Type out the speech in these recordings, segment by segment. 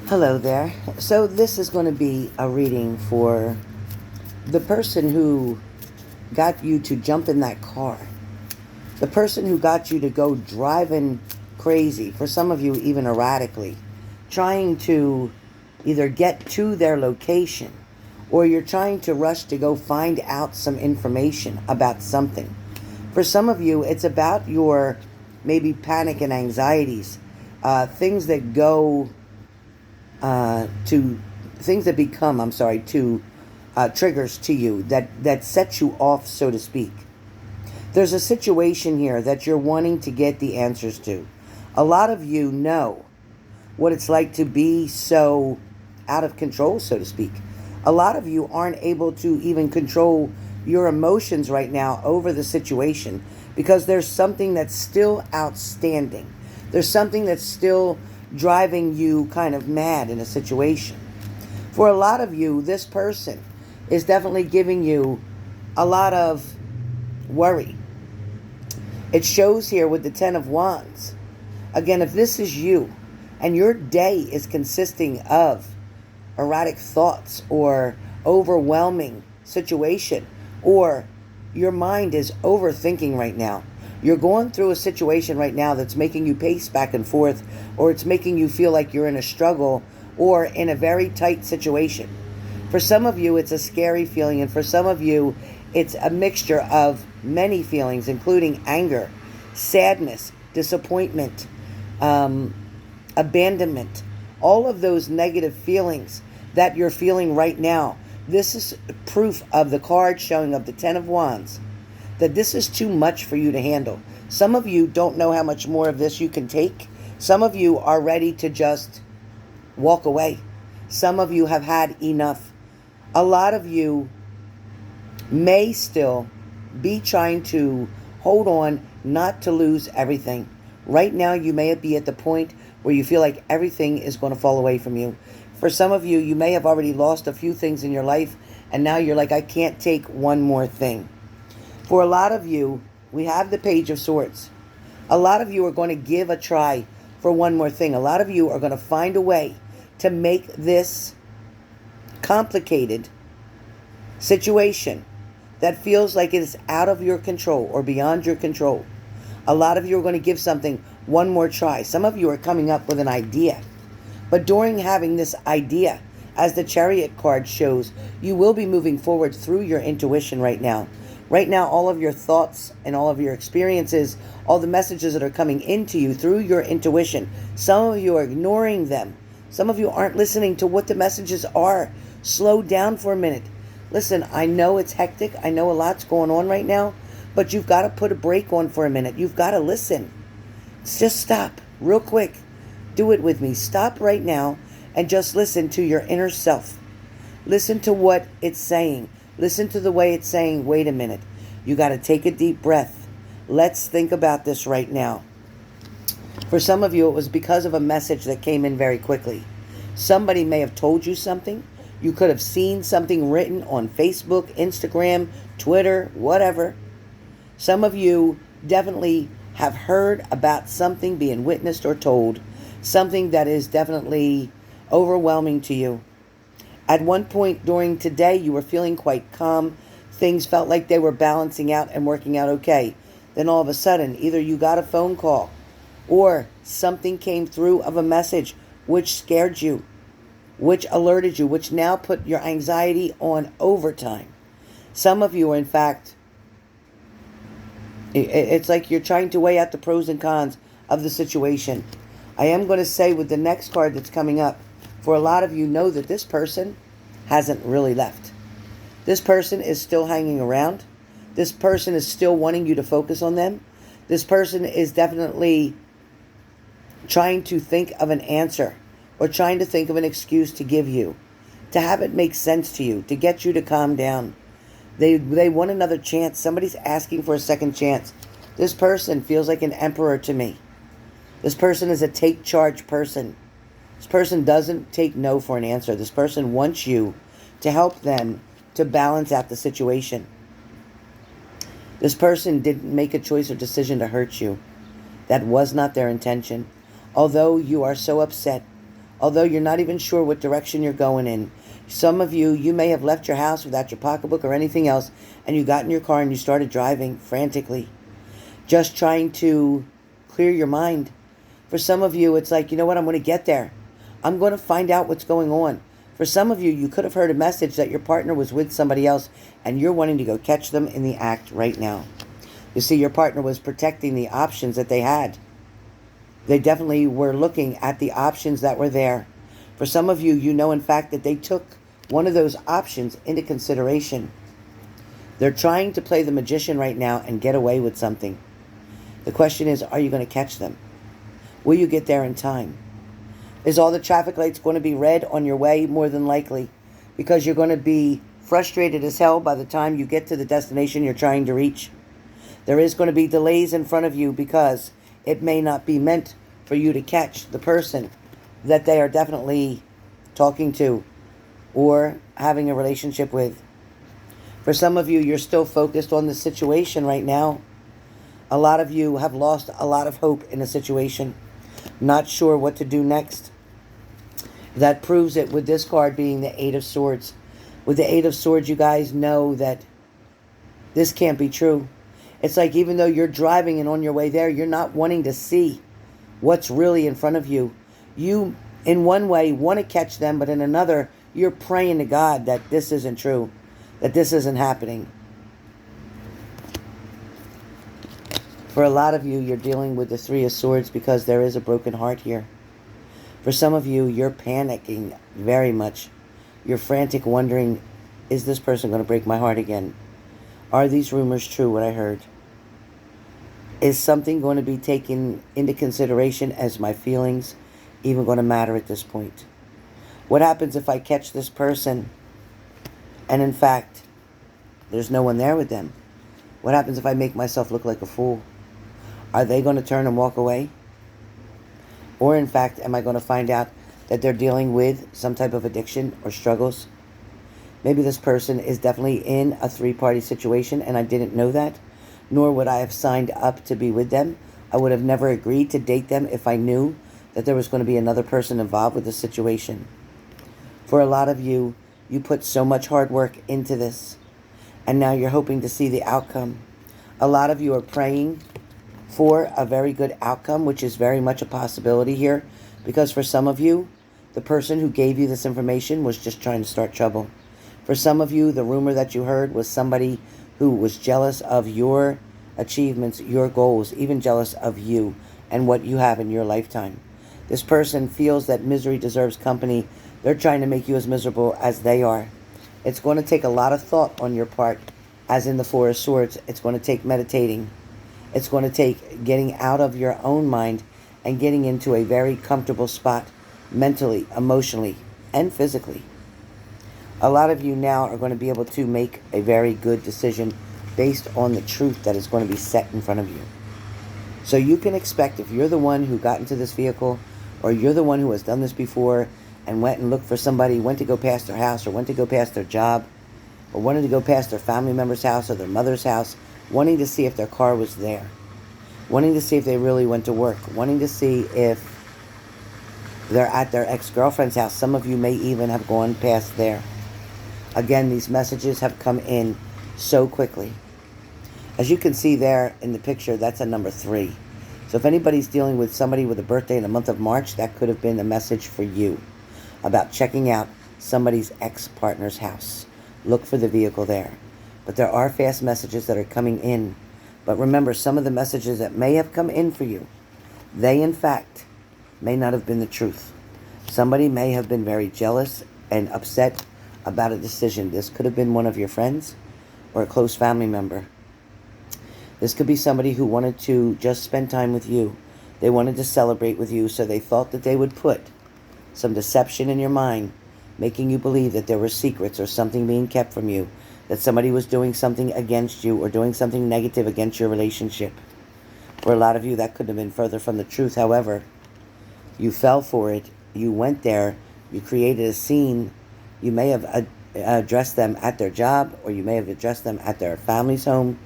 Hello there. So, this is going to be a reading for the person who got you to jump in that car, the person who got you to go driving crazy, for some of you, even erratically, trying to either get to their location or you're trying to rush to go find out some information about something. For some of you, it's about your maybe panic and anxieties, things that go to things that become, to triggers to you that set you off, so to speak. There's a situation here that you're wanting to get the answers to. A lot of you know what it's like to be so out of control, so to speak. A lot of you aren't able to even control your emotions right now over the situation because there's something that's still outstanding. There's something that's still driving you kind of mad in a situation. For a lot of you, this person is definitely giving you a lot of worry. It shows here with the Ten of Wands. Again, if this is you and your day is consisting of erratic thoughts or overwhelming situation, or your mind is overthinking right now, you're going through a situation right now that's making you pace back and forth, or it's making you feel like you're in a struggle or in a very tight situation. For some of you, it's a scary feeling, and for some of you, it's a mixture of many feelings, including anger, sadness, disappointment, abandonment, all of those negative feelings that you're feeling right now. This is proof of the card showing of the Ten of Wands that this is too much for you to handle. Some of you don't know how much more of this you can take. Some of you are ready to just walk away. Some of you have had enough. A lot of you may still be trying to hold on not to lose everything. Right now, you may be at the point where you feel like everything is going to fall away from you. For some of you, you may have already lost a few things in your life, and now you're like, I can't take one more thing. For a lot of you, we have the Page of Swords. A lot of you are going to give a try for one more thing. A lot of you are going to find a way to make this complicated situation that feels like it is out of your control or beyond your control. A lot of you are going to give something one more try. Some of you are coming up with an idea. But during having this idea, as the Chariot card shows, you will be moving forward through your intuition right now. Right now, all of your thoughts and all of your experiences, all the messages that are coming into you through your intuition, some of you are ignoring them. Some of you aren't listening to what the messages are. Slow down for a minute. Listen, I know it's hectic. I know a lot's going on right now, but you've got to put a break on for a minute. You've got to listen. Just stop real quick. Do it with me. Stop right now and just listen to your inner self. Listen to what it's saying. Listen to the way it's saying, wait a minute. You got to take a deep breath. Let's think about this right now. For some of you, it was because of a message that came in very quickly. Somebody may have told you something. You could have seen something written on Facebook, Instagram, Twitter, whatever. Some of you definitely have heard about something being witnessed or told. Something that is definitely overwhelming to you. At one point during today, you were feeling quite calm. Things felt like they were balancing out and working out okay. Then all of a sudden, either you got a phone call or something came through of a message which scared you, which alerted you, which now put your anxiety on overtime. Some of you are, in fact, it's like you're trying to weigh out the pros and cons of the situation. I am going to say with the next card that's coming up, for a lot of you know that this person hasn't really left. This person is still hanging around. This person is still wanting you to focus on them. This person is definitely trying to think of an answer or trying to think of an excuse to give you, to have it make sense to you, to get you to calm down. They want another chance. Somebody's asking for a second chance. This person feels like an emperor to me. This person is a take charge person. This person doesn't take no for an answer. This person wants you to help them to balance out the situation. This person didn't make a choice or decision to hurt you. That was not their intention. Although you are so upset, although you're not even sure what direction you're going in. Some of you, you may have left your house without your pocketbook or anything else, and you got in your car and you started driving frantically, just trying to clear your mind. For some of you, it's like, you know what, I'm going to get there. I'm going to find out what's going on. For some of you, you could have heard a message that your partner was with somebody else and you're wanting to go catch them in the act right now. You see, your partner was protecting the options that they had. They definitely were looking at the options that were there. For some of you, you know in fact that they took one of those options into consideration. They're trying to play the magician right now and get away with something. The question is, are you going to catch them? Will you get there in time? Is all the traffic lights going to be red on your way? More than likely, because you're going to be frustrated as hell by the time you get to the destination you're trying to reach. There is going to be delays in front of you because it may not be meant for you to catch the person that they are definitely talking to or having a relationship with. For some of you, you're still focused on the situation right now. A lot of you have lost a lot of hope in a situation, not sure what to do next. That proves it with this card being the Eight of Swords. With the Eight of Swords, you guys know that this can't be true. It's like even though you're driving and on your way there, you're not wanting to see what's really in front of you. You, in one way, want to catch them, but in another, you're praying to God that this isn't true, that this isn't happening. For a lot of you, you're dealing with the Three of Swords because there is a broken heart here. For some of you, you're panicking very much. You're frantic, wondering, is this person going to break my heart again? Are these rumors true, what I heard? Is something going to be taken into consideration as my feelings even going to matter at this point? What happens if I catch this person and in fact, there's no one there with them? What happens if I make myself look like a fool? Are they going to turn and walk away? Or in fact, am I going to find out that they're dealing with some type of addiction or struggles? Maybe this person is definitely in a three-party situation and I didn't know that, nor would I have signed up to be with them. I would have never agreed to date them if I knew that there was going to be another person involved with the situation. For a lot of you, you put so much hard work into this and now you're hoping to see the outcome. A lot of you are praying for a very good outcome, which is very much a possibility here, because for some of you, the person who gave you this information was just trying to start trouble. For some of you, the rumor that you heard was somebody who was jealous of your achievements, your goals, even jealous of you and what you have in your lifetime. This person feels that misery deserves company. They're trying to make you as miserable as they are. It's going to take a lot of thought on your part, as in the Four of Swords. It's going to take meditating. It's going to take getting out of your own mind and getting into a very comfortable spot mentally, emotionally, and physically. A lot of you now are going to be able to make a very good decision based on the truth that is going to be set in front of you. So you can expect, if you're the one who got into this vehicle, or you're the one who has done this before and went and looked for somebody, went to go past their house or went to go past their job, or wanted to go past their family member's house or their mother's house, wanting to see if their car was there, wanting to see if they really went to work, wanting to see if they're at their ex-girlfriend's house. Some of you may even have gone past there. Again, these messages have come in so quickly. As you can see there in the picture, that's a number 3. So if anybody's dealing with somebody with a birthday in the month of March, that could have been a message for you about checking out somebody's ex-partner's house. Look for the vehicle there. But there are fast messages that are coming in. But remember, some of the messages that may have come in for you, they in fact may not have been the truth. Somebody may have been very jealous and upset about a decision. This could have been one of your friends or a close family member. This could be somebody who wanted to just spend time with you. They wanted to celebrate with you, so they thought that they would put some deception in your mind, making you believe that there were secrets or something being kept from you, that somebody was doing something against you or doing something negative against your relationship. For a lot of you, that could have been further from the truth. However, you fell for it. You went there. You created a scene. You may have addressed them at their job, or you may have addressed them at their family's home.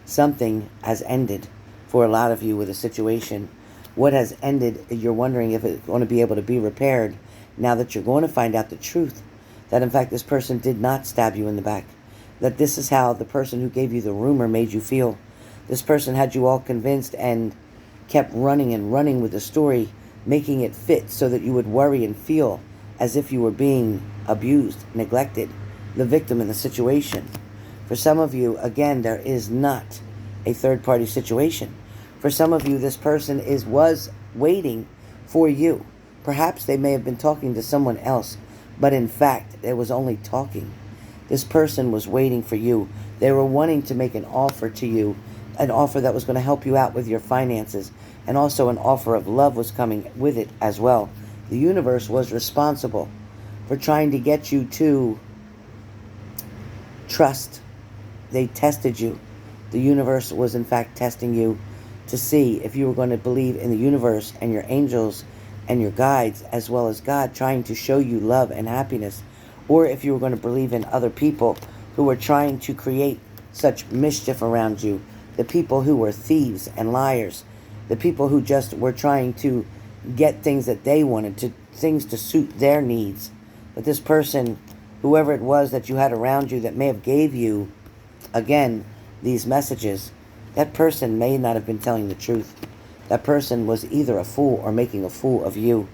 Something has ended for a lot of you with a situation. What has ended, you're wondering if it's going to be able to be repaired. Now that you're going to find out the truth, that in fact this person did not stab you in the back, that this is how the person who gave you the rumor made you feel. This person had you all convinced and kept running and running with the story, making it fit so that you would worry and feel as if you were being abused, neglected, the victim in the situation. For some of you, again, there is not a third-party situation. For some of you, this person was waiting for you. Perhaps they may have been talking to someone else, but in fact, it was only talking. This person was waiting for you. They were wanting to make an offer to you, an offer that was going to help you out with your finances, and also an offer of love was coming with it as well. The universe was responsible for trying to get you to trust. They tested you. The universe was in fact testing you to see if you were going to believe in the universe and your angels and your guides, as well as God trying to show you love and happiness, or if you were going to believe in other people who were trying to create such mischief around you, the people who were thieves and liars, the people who just were trying to get things that they wanted, things to suit their needs. But this person, whoever it was that you had around you that may have gave you, again, these messages, that person may not have been telling the truth. That person was either a fool or making a fool of you.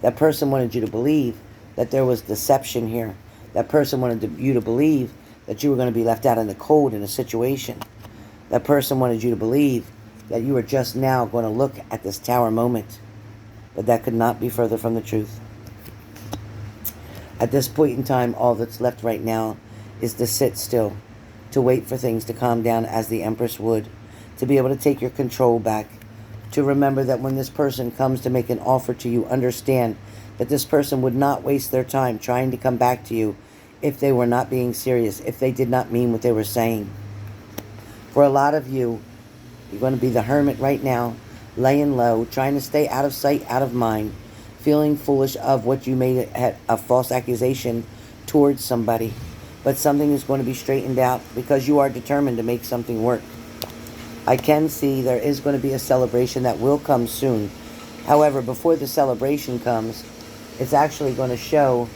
That person wanted you to believe that there was deception here. That person wanted you to believe that you were going to be left out in the cold in a situation. That person wanted you to believe that you were just now going to look at this tower moment. But that could not be further from the truth. At this point in time, all that's left right now is to sit still, to wait for things to calm down as the Empress would, to be able to take your control back, to remember that when this person comes to make an offer to you, understand that this person would not waste their time trying to come back to you if they were not being serious, if they did not mean what they were saying. For a lot of you, you're going to be the hermit right now, laying low, trying to stay out of sight, out of mind, feeling foolish of what you made a false accusation towards somebody. But something is going to be straightened out because you are determined to make something work. I can see there is going to be a celebration that will come soon. However, before the celebration comes, it's actually going to show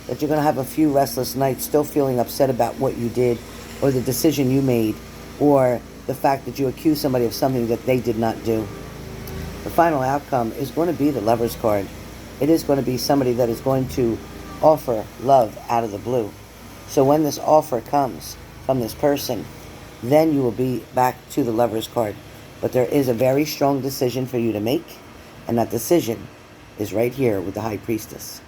that you're going to have a few restless nights still feeling upset about what you did or the decision you made or the fact that you accused somebody of something that they did not do. The final outcome is going to be the Lover's card. It is going to be somebody that is going to offer love out of the blue. So when this offer comes from this person, then you will be back to the Lover's card. But there is a very strong decision for you to make, and that decision is right here with the High Priestess.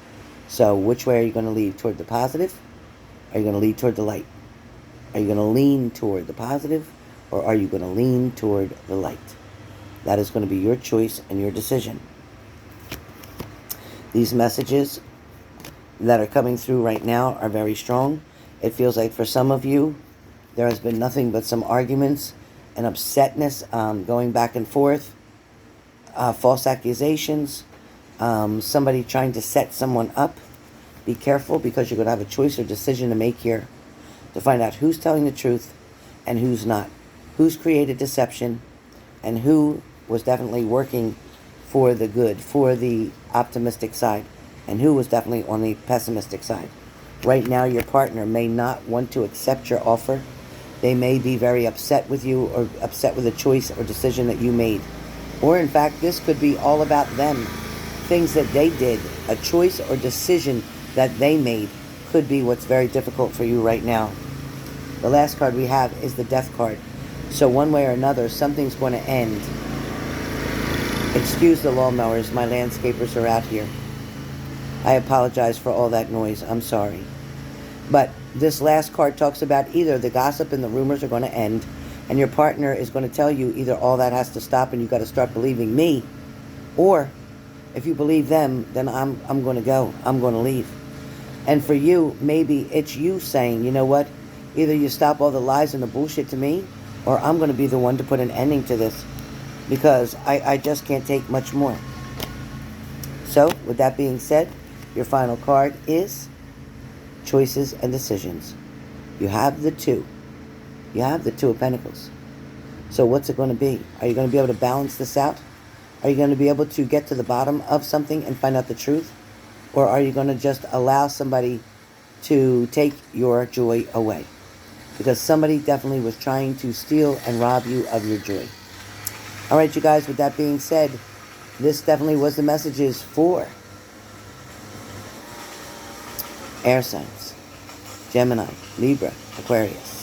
So which way are you going to lean? Toward the positive? Are you going to lean toward the light? Are you going to lean toward the positive, or are you going to lean toward the light? That is going to be your choice and your decision. These messages that are coming through right now are very strong. It feels like for some of you, there has been nothing but some arguments and upsetness going back and forth, false accusations, somebody trying to set someone up. Be careful because you're going to have a choice or decision to make here to find out who's telling the truth and who's not. Who's created deception and who was definitely working for the good, for the optimistic side, and who was definitely on the pessimistic side. Right now, your partner may not want to accept your offer. They may be very upset with you or upset with a choice or decision that you made. Or in fact, this could be all about them. Things that they did, a choice or decision that they made could be what's very difficult for you right now. The last card we have is the Death card. So one way or another, something's going to end. Excuse the lawnmowers, my landscapers are out here. I apologize for all that noise, I'm sorry. But this last card talks about either the gossip and the rumors are going to end, and your partner is going to tell you either all that has to stop and you got to start believing me, or if you believe them, then I'm going to go. I'm going to leave. And for you, maybe it's you saying, you know what? Either you stop all the lies and the bullshit to me, or I'm going to be the one to put an ending to this because I just can't take much more. So, with that being said, your final card is choices and decisions. You have the two. You have the Two of Pentacles. So what's it going to be? Are you going to be able to balance this out? Are you going to be able to get to the bottom of something and find out the truth? Or are you going to just allow somebody to take your joy away? Because somebody definitely was trying to steal and rob you of your joy. All right, you guys, with that being said, this definitely was the messages for air signs: Gemini, Libra, Aquarius.